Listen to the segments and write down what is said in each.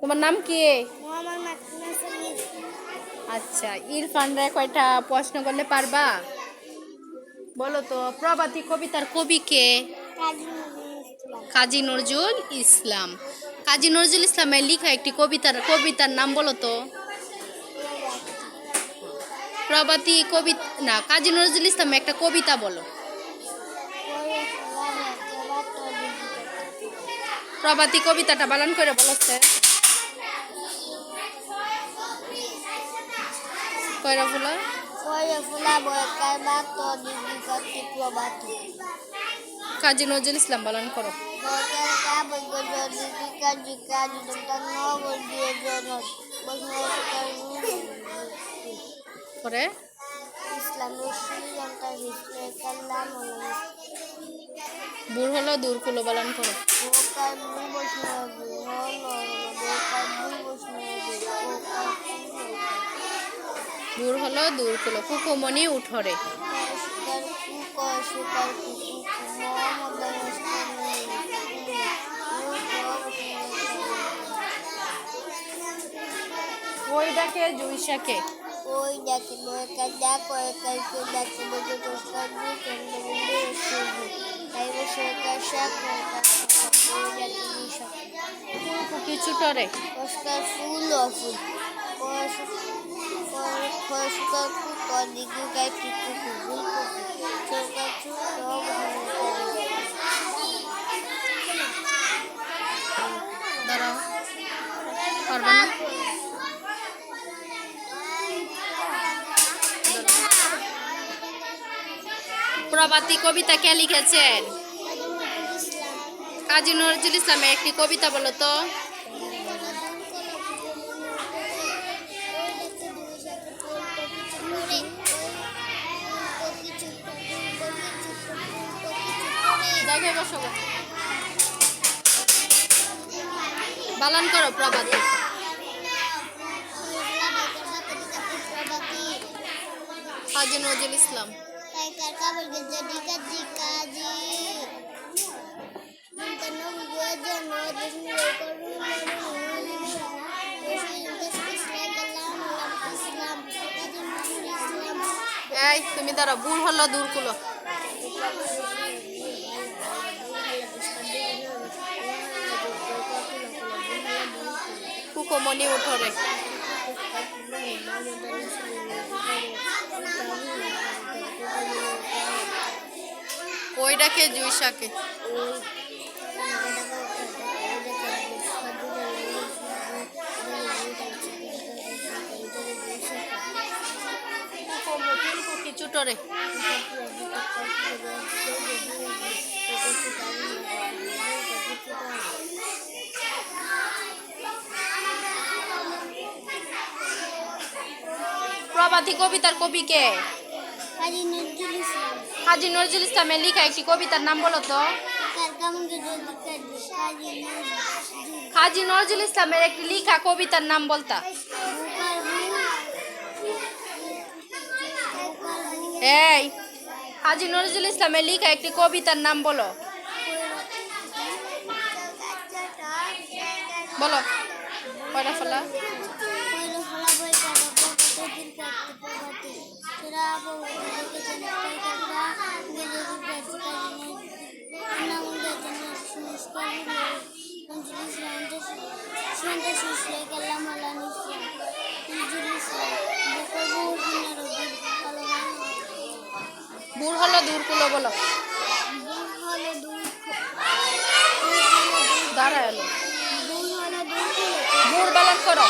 তোমার নাম কি? মোহাম্মদ মাকসুম সামিদ। আচ্ছা, ইরফান রে কয়টা প্রশ্ন করলে পারবা? বলো তো, প্রভাতী কবিতার কবি কে? কাজী নজরুল ইসলাম। কাজী নজরুল ইসলামের লেখা একটি কবিতার নাম বলো তো। প্রভাতী কবিতা না, কাজী নজরুল ইসলামের একটা কবিতা বলো। প্রভাতী কবিতাটা বানান করে বলছে। কয়রা ফুলা কাজী নজরুল ইসলাম বানান করো। পরে বুড় হলো দূর কুলো বালান করো। দূর হলো দূর কুলো কুকুমনি উঠরে। ওই ডাকে জুইশাকে। ওই ডাকে নৌকা ডাক ওই কালকে ডাকে বলে দোস্তার দুই চন্দ্রবিন্দু শুভু তাই সরকার শাক নৌকা ওই ডাকে নিশাক কিছু টরে দোস্তার ফুল ও ফুল খসকার কুক দিগু গাই কিকু ভুল সরকার চুপ সব দাঁড়াও, পারবে না। প্রভাতী কবিতা কে লিখেছেন? কাজী নজরুল ইসলামের একটি কবিতা বলো তো। বালান করো প্রভাতী। কাজী নজরুল ইসলাম। এই তুমি দাঁড়াও, বুড় হলো দূর কুলো কুকুমনি উঠরে। ওই ডাকে জুইশাকে। কিছু টরে প্রভাতী কবিতার কবি কে? কাজী নজরুল ইসলামের লেখা একটি কবিতার নাম বলো তো। কাজী নজরুল ইসলামের একটি লেখা কবিতার নাম বলতা। এই কাজী নজরুল ইসলামের লেখা একটি কবিতার নাম বলো। বলো কয়টা ফলা। বুড় হলো দূর কুলো বলো। দাঁড়া এলো বুড় বালান করো।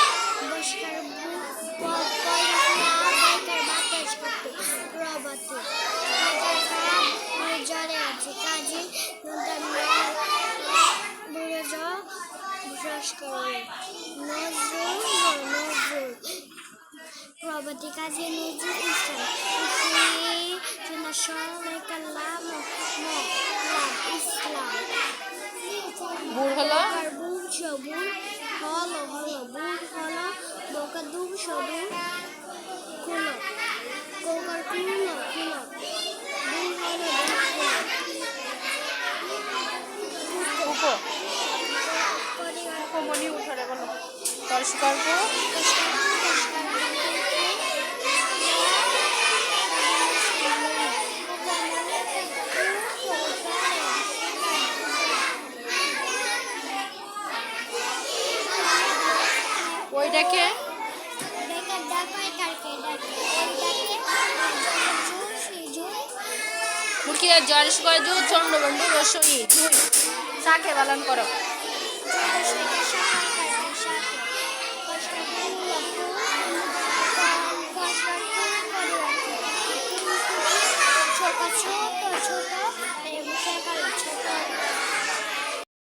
প্রভাতী কাজী নজরুল ইসলাম। বুড় হলো বোকা দুম সবুর খুলো কোকার খুলো খুলো মনি উঠরে বলো। তরস্কর গু ওইটাকে মুরগির জরস্কর জু চন্দ্রবন্ধু রসই ঝুই চাকে বালান করো